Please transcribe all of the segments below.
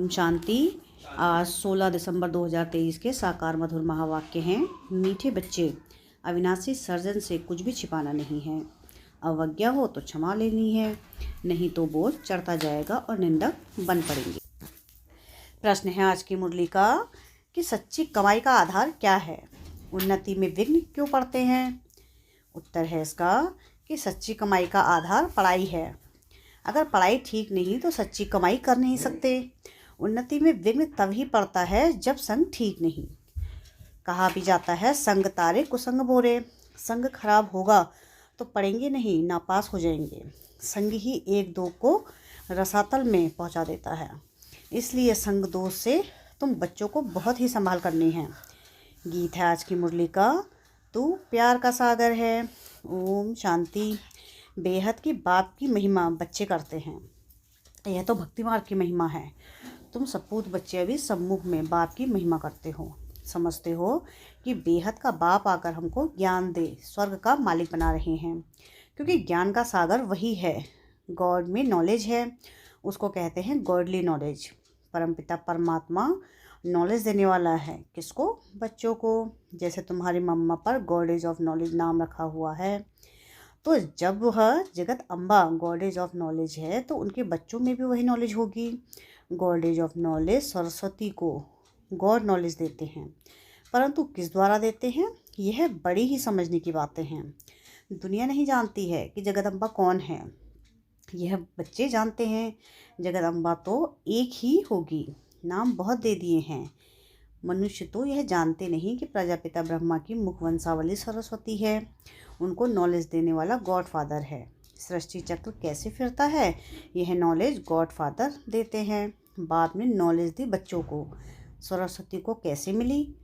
ओम शांति। आज 16 दिसंबर 2023 के साकार मधुर महावाक्य हैं। मीठे बच्चे, अविनाशी सर्जन से कुछ भी छिपाना नहीं है। अवज्ञा हो तो क्षमा लेनी है, नहीं तो बोझ चढ़ता जाएगा और निंदक बन पड़ेंगे। प्रश्न है आज की मुरली का कि सच्ची कमाई का आधार क्या है? उन्नति में विघ्न क्यों पड़ते हैं? उत्तर है इसका कि सच्ची कमाई का आधार पढ़ाई है। अगर पढ़ाई ठीक नहीं तो सच्ची कमाई कर नहीं सकते। उन्नति में विघ्न तभी पड़ता है जब संग ठीक नहीं। कहा भी जाता है संग तारे कुसंग बोरे। संग खराब होगा तो पढ़ेंगे नहीं, नापास हो जाएंगे। संग ही एक दो को रसातल में पहुंचा देता है। इसलिए संग दोष से तुम बच्चों को बहुत ही संभाल करनी है। गीत है आज की मुरली का, तू प्यार का सागर है। ओम शांति। बेहद की बाप की महिमा बच्चे करते हैं। यह तो भक्ति मार्ग की महिमा है। तुम सपूत बच्चे अभी सम्मुख में बाप की महिमा करते हो। समझते हो कि बेहद का बाप आकर हमको ज्ञान दे, स्वर्ग का मालिक बना रहे हैं। क्योंकि ज्ञान का सागर वही है। गॉड में नॉलेज है, उसको कहते हैं गॉडली नॉलेज। परमपिता परमात्मा नॉलेज देने वाला है। किसको? बच्चों को। जैसे तुम्हारी मम्मा पर गॉडेज ऑफ नॉलेज नाम रखा हुआ है, तो जब वह जगत अम्बा गॉडेज ऑफ नॉलेज है तो उनके बच्चों में भी वही नॉलेज होगी। गॉडेज ऑफ नॉलेज सरस्वती को गॉड नॉलेज देते हैं, परंतु किस द्वारा देते हैं यह बड़ी ही समझने की बातें हैं। दुनिया नहीं जानती है कि जगदम्बा कौन है, यह बच्चे जानते हैं। जगदम्बा तो एक ही होगी, नाम बहुत दे दिए हैं। मनुष्य तो यह जानते नहीं कि प्रजापिता ब्रह्मा की मुखवंशावली सरस्वती है। उनको नॉलेज देने वाला गॉड फादर है। सृष्टि चक्र कैसे फिरता है यह नॉलेज गॉड फादर देते हैं। बाद में नॉलेज दी बच्चों को। सरस्वती को कैसे मिली?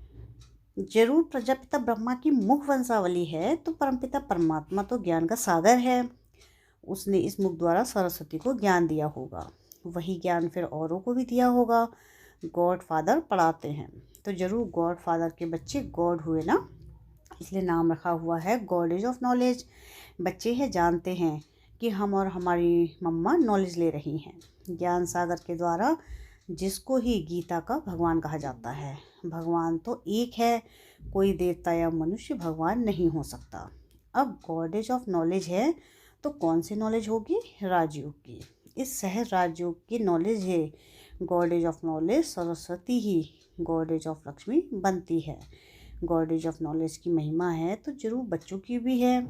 जरूर प्रजापिता ब्रह्मा की मुख वंशावली है तो परमपिता परमात्मा तो ज्ञान का सागर है। उसने इस मुख द्वारा सरस्वती को ज्ञान दिया होगा, वही ज्ञान फिर औरों को भी दिया होगा। गॉड फादर पढ़ाते हैं तो जरूर गॉड फादर के बच्चे गॉड हुए ना, इसलिए नाम रखा हुआ है गॉडेज ऑफ नॉलेज। बच्चे हैं जानते हैं कि हम और हमारी मम्मा नॉलेज ले रही हैं। ज्ञान सागर के द्वारा जिसको ही गीता का भगवान कहा जाता है। भगवान तो एक है, कोई देवता या मनुष्य भगवान नहीं हो सकता। अब गॉडेज ऑफ नॉलेज है तो कौन सी नॉलेज होगी? राजयोग की। इस सहज राजयोग की नॉलेज है goddess of knowledge. Saraswati he goddess of Lakshmi बनती है। गॉडेज ऑफ नॉलेज की महिमा है तो जरूर बच्चों की भी है।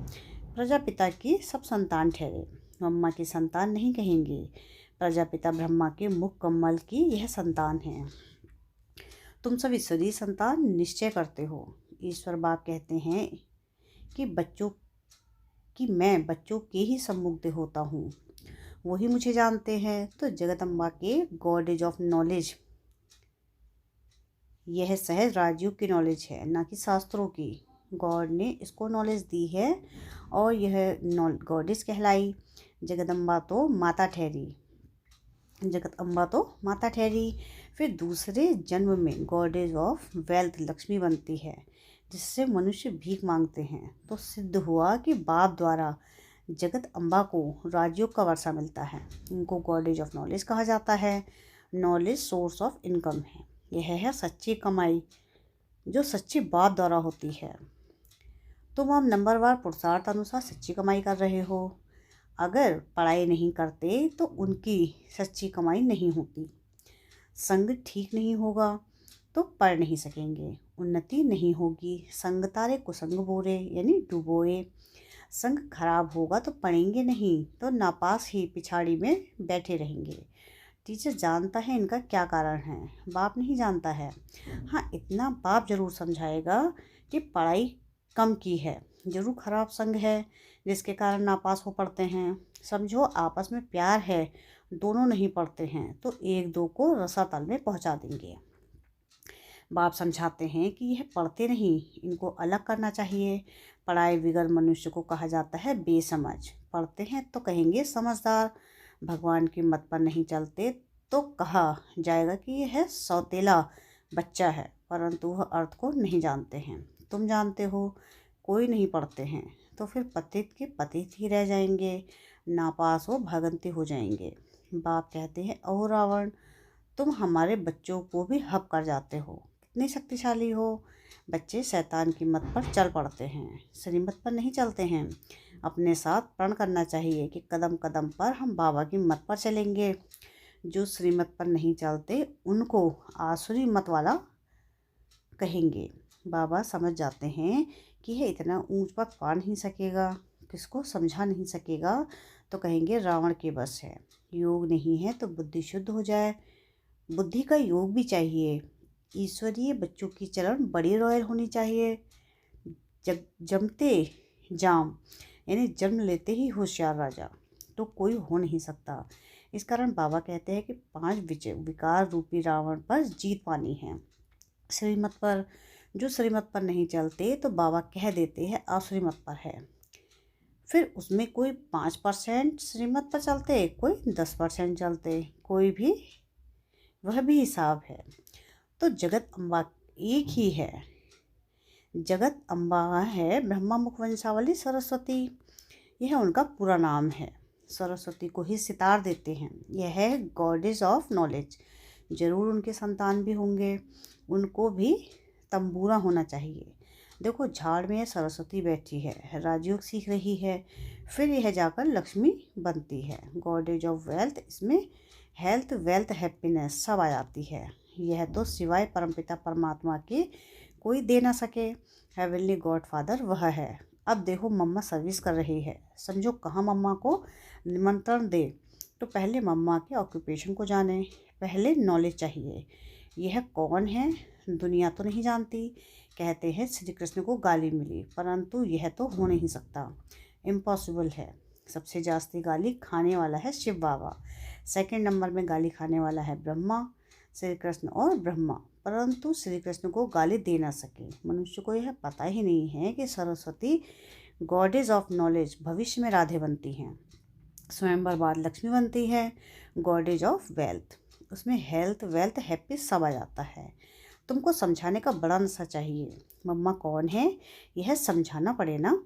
प्रजापिता की सब संतान ठहरे, मम्मा की संतान नहीं कहेंगे। प्रजापिता ब्रह्मा के मुख कमल की यह संतान है। तुम सब ईश्वरीय संतान निश्चय करते हो। ईश्वर बाप कहते हैं कि मैं बच्चों के ही सम्मुख होता हूँ, वही मुझे जानते हैं। तो जगदम्बा के गॉडेज ऑफ नॉलेज यह सहज राजयोग की नॉलेज है, ना कि शास्त्रों की। गॉड ने इसको नॉलेज दी है और यह गॉडेज कहलाई। जगदम्बा तो माता ठहरी, जगदम्बा तो माता ठहरी। फिर दूसरे जन्म में गॉडेज ऑफ वेल्थ लक्ष्मी बनती है, जिससे मनुष्य भीख मांगते हैं। तो सिद्ध हुआ कि बाप द्वारा जगत अम्बा को राजयोग का वर्षा मिलता है। इनको गॉडेज ऑफ नॉलेज कहा जाता है। नॉलेज सोर्स ऑफ इनकम है। यह है सच्ची कमाई जो सच्ची बाप द्वारा होती है। तुम अब नंबरवार पुरुषार्थ अनुसार सच्ची कमाई कर रहे हो। अगर पढ़ाई नहीं करते तो उनकी सच्ची कमाई नहीं होती। संग ठीक नहीं होगा तो पढ़ नहीं सकेंगे, उन्नति नहीं होगी। संग तारे कुसंग बोरे यानी डुबोए। संग खराब होगा तो पढ़ेंगे नहीं तो नापास ही पिछाड़ी में बैठे रहेंगे। टीचर जानता है इनका क्या कारण है, बाप नहीं जानता है। हाँ, इतना बाप जरूर समझाएगा कि पढ़ाई कम की है, जरूर खराब संग है जिसके कारण नापास हो पड़ते हैं। समझो आपस में प्यार है, दोनों नहीं पढ़ते हैं तो एक दो को रसातल में पहुंचा देंगे। बाप समझाते हैं कि यह पढ़ते नहीं, इनको अलग करना चाहिए। पढ़ाई बिगर मनुष्य को कहा जाता है बेसमझ। पढ़ते हैं तो कहेंगे समझदार। भगवान की मत पर नहीं चलते तो कहा जाएगा कि यह सौतेला बच्चा है, परंतु वह अर्थ को नहीं जानते हैं। तुम जानते हो कोई नहीं पढ़ते हैं तो फिर पतित के पतित ही रह जाएंगे, नापास हो भगंती हो जाएंगे। बाप कहते हैं ओ रावण, तुम हमारे बच्चों को भी हब कर जाते हो, कितने शक्तिशाली हो। बच्चे शैतान की मत पर चल पड़ते हैं, श्रीमत पर नहीं चलते हैं। अपने साथ प्रण करना चाहिए कि कदम कदम पर हम बाबा की मत पर चलेंगे। जो श्रीमत पर नहीं चलते उनको आसुरी मत वाला कहेंगे। बाबा समझ जाते हैं कि यह इतना ऊंच पद पा नहीं सकेगा, किसको समझा नहीं सकेगा, तो कहेंगे रावण के बस है। योग नहीं है तो बुद्धि शुद्ध हो जाए। बुद्धि का योग भी चाहिए। ईश्वरीय बच्चों की चलन बड़ी रॉयल होनी चाहिए। जमते जाम यानी जन्म लेते ही होशियार राजा तो कोई हो नहीं सकता। इस कारण बाबा कहते हैं कि 5 विकार रूपी रावण पर जीत पानी है। श्रीमत पर जो श्रीमत पर नहीं चलते तो बाबा कह देते हैं अश्रीमत पर है। फिर उसमें कोई 5% श्रीमत पर चलते, कोई 10% चलते, कोई भी वह भी हिसाब है। तो जगत अम्बा एक ही है। जगत अम्बा है ब्रह्मा मुख वंशावली सरस्वती, यह उनका पूरा नाम है। सरस्वती को ही सितार देते हैं। यह है गॉडेस ऑफ नॉलेज। जरूर उनके संतान भी होंगे, उनको भी तंबूरा होना चाहिए। देखो झाड़ में सरस्वती बैठी है, राजयोग सीख रही है, फिर यह जाकर लक्ष्मी बनती है। गॉडेज ऑफ वेल्थ, इसमें हेल्थ वेल्थ हैप्पीनेस सब आ जाती है। यह तो सिवाय परमपिता परमात्मा के कोई दे ना सके। हेवनली गॉड फादर वह है। अब देखो मम्मा सर्विस कर रही है, समझो कहाँ मम्मा को निमंत्रण दे। तो पहले मम्मा के ऑक्यूपेशन को जाने, पहले नॉलेज चाहिए। यह कौन है दुनिया तो नहीं जानती। कहते हैं श्री कृष्ण को गाली मिली, परंतु यह तो हो नहीं सकता, इम्पॉसिबल है। सबसे जास्ती गाली खाने वाला है शिव बाबा, सेकंड नंबर में गाली खाने वाला है ब्रह्मा, श्री कृष्ण और ब्रह्मा। परंतु श्री कृष्ण को गाली दे ना सके। मनुष्य को यह पता ही नहीं है कि सरस्वती गॉडेज ऑफ नॉलेज भविष्य में राधे बनती हैं, स्वयंवर बाद लक्ष्मी बनती है। गॉडेज ऑफ वेल्थ, उसमें हेल्थ वेल्थ हैप्पी सब आ जाता है। तुमको समझाने का बड़ा नशा चाहिए। मम्मा कौन है यह समझाना पड़े ना।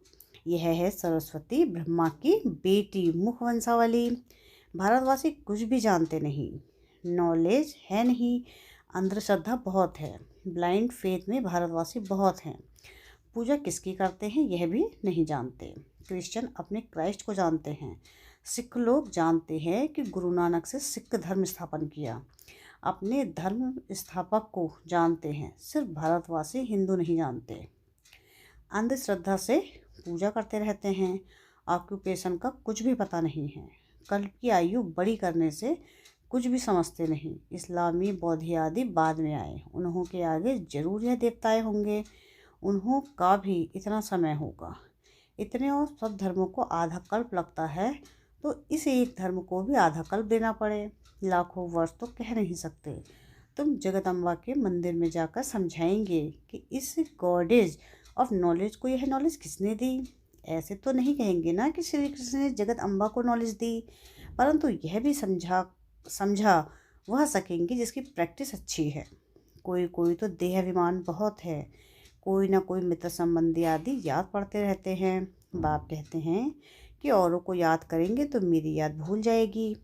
यह है सरस्वती ब्रह्मा की बेटी मुख वंशावली। भारतवासी कुछ भी जानते नहीं, नॉलेज है नहीं, अंधश्रद्धा बहुत है, ब्लाइंड फेथ में भारतवासी बहुत हैं। पूजा किसकी करते हैं यह भी नहीं जानते। क्रिश्चियन अपने क्राइस्ट को जानते हैं। सिख लोग जानते हैं कि गुरु नानक से सिख धर्म स्थापन किया, अपने धर्म स्थापक को जानते हैं। सिर्फ भारतवासी हिंदू नहीं जानते। अंधश्रद्धा से पूजा करते रहते हैं। ऑक्यूपेशन का कुछ भी पता नहीं है। कल्प की आयु बड़ी करने से कुछ भी समझते नहीं। इस्लामी बौद्ध आदि बाद में आए, उन्हों के आगे जरूर यह देवताएं होंगे, उन्हों का भी इतना समय होगा। इतने और सब धर्मों को आधा कल्प लगता है, तो इस एक धर्म को भी आधा कल्प देना पड़े, लाखों वर्ष तो कह नहीं सकते। तुम जगदम्बा के मंदिर में जाकर समझाएंगे कि इस गॉडेज ऑफ नॉलेज को यह नॉलेज किसने दी। ऐसे तो नहीं कहेंगे ना कि श्री कृष्ण ने जगदम्बा को नॉलेज दी, परंतु यह भी समझा वह सकेंगे जिसकी प्रैक्टिस अच्छी है। कोई कोई तो देह अभिमान बहुत है, कोई ना कोई मित्र संबंधी आदि याद पड़ते रहते हैं। बाप कहते हैं कि औरों को याद करेंगे तो मेरी याद भूल जाएगी।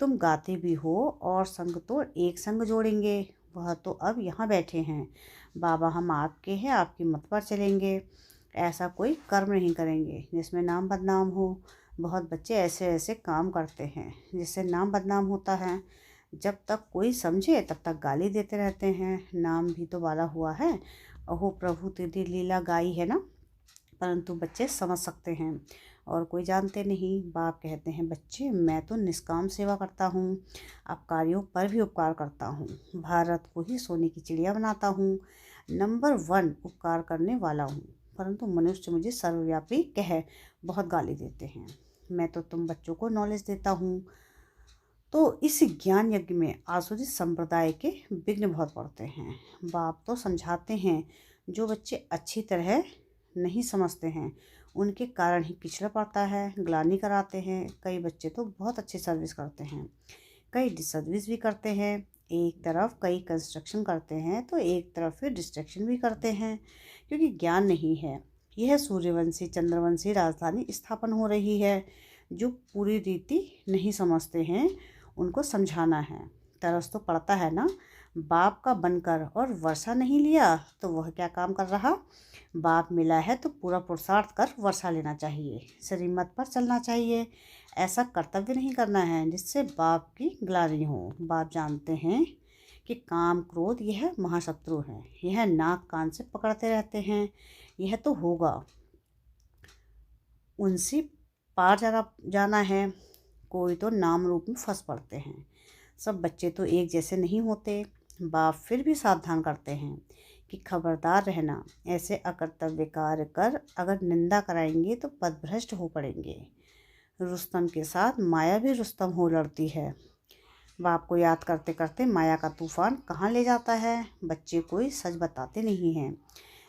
तुम गाते भी हो और संग तो एक संग जोड़ेंगे, वह तो अब यहाँ बैठे हैं। बाबा हम आपके हैं, आपकी मत पर चलेंगे। ऐसा कोई कर्म नहीं करेंगे जिसमें नाम बदनाम हो। बहुत बच्चे ऐसे ऐसे काम करते हैं जिससे नाम बदनाम होता है। जब तक कोई समझे तब तक गाली देते रहते हैं। नाम भी तो वाला हुआ है, अहो प्रभु तेरी लीला गाई है ना। परंतु बच्चे समझ सकते हैं और कोई जानते नहीं। बाप कहते हैं बच्चे मैं तो निष्काम सेवा करता हूँ, अपकारियों पर भी उपकार करता हूँ, भारत को ही सोने की चिड़िया बनाता हूँ, नंबर 1 उपकार करने वाला हूँ। परंतु मनुष्य मुझे सर्वव्यापी कह बहुत गाली देते हैं। मैं तो तुम बच्चों को नॉलेज देता हूँ। तो इस ज्ञान यज्ञ में आसुरी संप्रदाय के विघ्न बहुत पड़ते हैं। बाप तो समझाते हैं, जो बच्चे अच्छी तरह नहीं समझते हैं उनके कारण ही पिछड़ा पड़ता है, ग्लानि कराते हैं। कई बच्चे तो बहुत अच्छी सर्विस करते हैं, कई डिसर्विस भी करते हैं। एक तरफ कई कंस्ट्रक्शन करते हैं तो एक तरफ फिर डिस्ट्रक्शन भी करते हैं, क्योंकि ज्ञान नहीं है। यह सूर्यवंशी चंद्रवंशी राजधानी स्थापन हो रही है। जो पूरी रीति नहीं समझते हैं उनको समझाना है, तरस तो पड़ता है ना। बाप का बनकर और वर्षा नहीं लिया तो वह क्या काम कर रहा। बाप मिला है तो पूरा पुरुषार्थ कर वर्षा लेना चाहिए, श्रीमत पर चलना चाहिए। ऐसा कर्तव्य नहीं करना है जिससे बाप की ग्लानि हो। बाप जानते हैं कि काम क्रोध यह महाशत्रु हैं, यह नाक कान से पकड़ते रहते हैं। यह तो होगा, उनसे पार जाना है। कोई तो नाम रूप में फंस पड़ते हैं। सब बच्चे तो एक जैसे नहीं होते। बाप फिर भी सावधान करते हैं कि खबरदार रहना, ऐसे अकर्तव्य कार्य कर अगर निंदा कराएंगे तो पदभ्रष्ट हो पड़ेंगे। रुस्तम के साथ माया भी रुस्तम हो लड़ती है। बाप को याद करते करते माया का तूफान कहाँ ले जाता है। बच्चे कोई सच बताते नहीं हैं,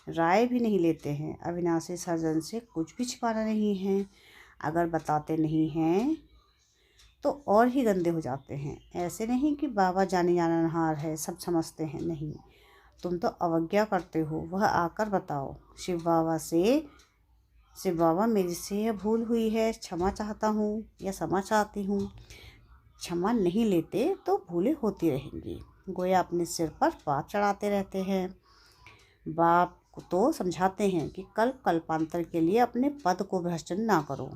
राय भी नहीं लेते हैं। अविनाशी सर्जन से कुछ भी छिपाना नहीं है। अगर बताते नहीं हैं तो और ही गंदे हो जाते हैं। ऐसे नहीं कि बाबा जाने जाननहार है, सब समझते हैं, नहीं। तुम तो अवज्ञा करते हो, वह आकर बताओ। शिव बाबा मेरे से यह भूल हुई है, क्षमा चाहता हूँ या क्षमा चाहती हूँ। क्षमा नहीं लेते तो भूलें होती रहेंगी। गोया अपने सिर पर बात चढ़ाते रहते हैं। बाप को तो समझाते हैं कि कल्पांतर के लिए अपने पद को भ्रष्ट ना करो।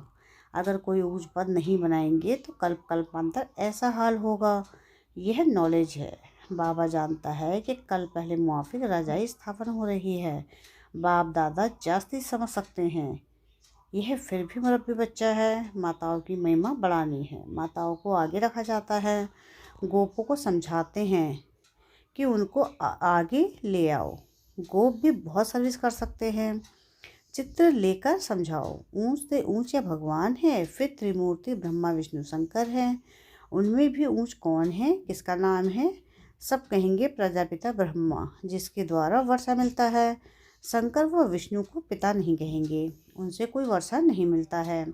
अगर कोई ऊंच पद नहीं बनाएंगे तो कल्पांतर ऐसा हाल होगा। यह नॉलेज है। बाबा जानता है कि कल पहले मुआफिक राजाई स्थापना हो रही है। बाप दादा जास्ती समझ सकते हैं। यह फिर भी मुरब्बी बच्चा है। माताओं की महिमा बढ़ानी है, माताओं को आगे रखा जाता है। गोपों को समझाते हैं कि उनको आगे ले आओ। गोप भी बहुत सर्विस कर सकते हैं। चित्र लेकर समझाओ। ऊंच से ऊंच या भगवान है, फिर त्रिमूर्ति ब्रह्मा विष्णु शंकर हैं। उनमें भी ऊंच कौन है, किसका नाम है। सब कहेंगे प्रजापिता ब्रह्मा, जिसके द्वारा वर्षा मिलता है। शंकर व विष्णु को पिता नहीं कहेंगे, उनसे कोई वर्षा नहीं मिलता है।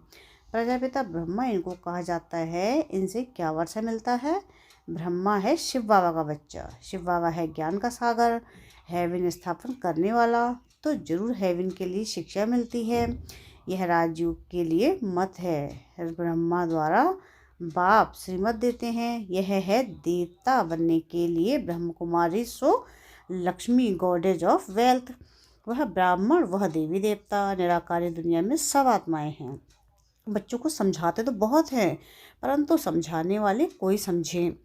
प्रजापिता ब्रह्मा इनको कहा जाता है, इनसे क्या वर्षा मिलता है। ब्रह्मा है शिव बाबा का बच्चा, शिव बाबा है ज्ञान का सागर, हेवन स्थापन करने वाला। तो जरूर हेवन के लिए शिक्षा मिलती है। यह राजयोग के लिए मत है। ब्रह्मा द्वारा बाप श्रीमत देते हैं। यह है देवता बनने के लिए ब्रह्म कुमारी सो लक्ष्मी, गॉडेज ऑफ वेल्थ। वह ब्राह्मण, वह देवी देवता। निराकारी दुनिया में सब आत्माएं हैं। बच्चों को समझाते तो बहुत हैं, परंतु समझाने वाले कोई समझे।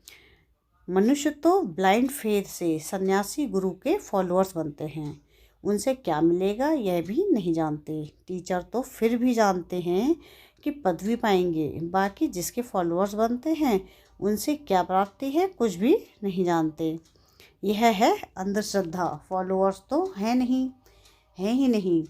मनुष्य तो ब्लाइंड फेथ से सन्यासी गुरु के फॉलोअर्स बनते हैं। उनसे क्या मिलेगा यह भी नहीं जानते। टीचर तो फिर भी जानते हैं कि पदवी पाएंगे, बाकी जिसके फॉलोअर्स बनते हैं उनसे क्या प्राप्ति है कुछ भी नहीं जानते। यह है अंधश्रद्धा। फॉलोअर्स तो है ही नहीं।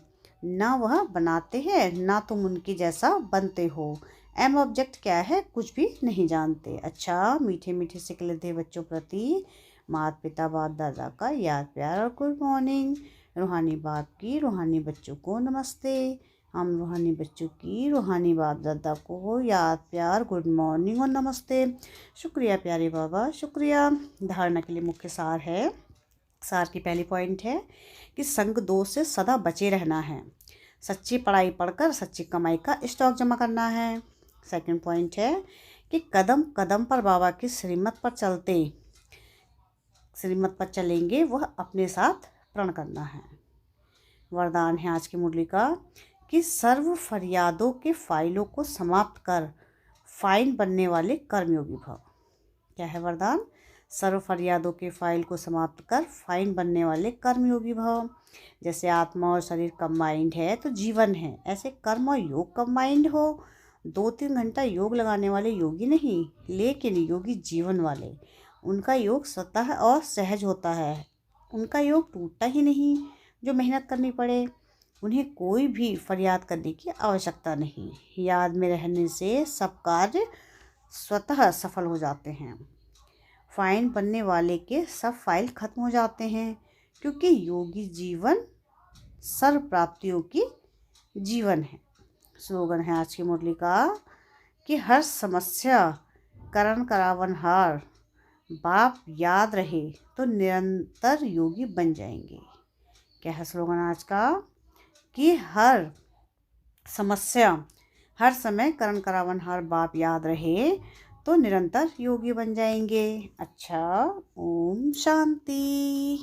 ना वह बनाते हैं ना तुम उनके जैसा बनते हो। एम ऑब्जेक्ट क्या है कुछ भी नहीं जानते। अच्छा, मीठे मीठे सिकले थे बच्चों प्रति माता पिता बाप दादा का याद प्यार और गुड मॉर्निंग। रूहानी बाप की रूहानी बच्चों को नमस्ते। हम रूहानी बच्चों की रूहानी बाप दादा को याद प्यार गुड मॉर्निंग और नमस्ते। शुक्रिया प्यारे बाबा, शुक्रिया। धारणा के लिए मुख्य सार है। सार की पहली पॉइंट है कि संग दोष से सदा बचे रहना है। सच्ची पढ़ाई पढ़कर सच्ची कमाई का स्टॉक जमा करना है। सेकंड पॉइंट है कि कदम कदम पर बाबा की श्रीमत पर चलेंगे, वह अपने साथ प्रण करना है। वरदान है आज की मुरली का कि सर्व फरियादों के फाइलों को समाप्त कर फाइन बनने वाले कर्मयोगी भव। क्या है वरदान। सर्व फरियादों के फाइल को समाप्त कर फाइन बनने वाले कर्मयोगी भव। जैसे आत्मा और शरीर कंबाइंड है तो जीवन है, ऐसे कर्म और योग कंबाइंड हो। 2-3 घंटा योग लगाने वाले योगी नहीं, लेकिन योगी जीवन वाले। उनका योग स्वतः और सहज होता है। उनका योग टूटता ही नहीं। जो मेहनत करनी पड़े उन्हें कोई भी फरियाद करने की आवश्यकता नहीं। याद में रहने से सब कार्य स्वतः सफल हो जाते हैं। फाइन बनने वाले के सब फाइल खत्म हो जाते हैं, क्योंकि योगी जीवन सर्व प्राप्तियों की जीवन है। स्लोगन है आज की मुरली का कि हर समस्या करण करावनहार बाप याद रहे तो निरंतर योगी बन जाएंगे। क्या है स्लोगन आज का कि हर समस्या हर समय करण करावनहार बाप याद रहे तो निरंतर योगी बन जाएंगे। अच्छा, ओम शांति।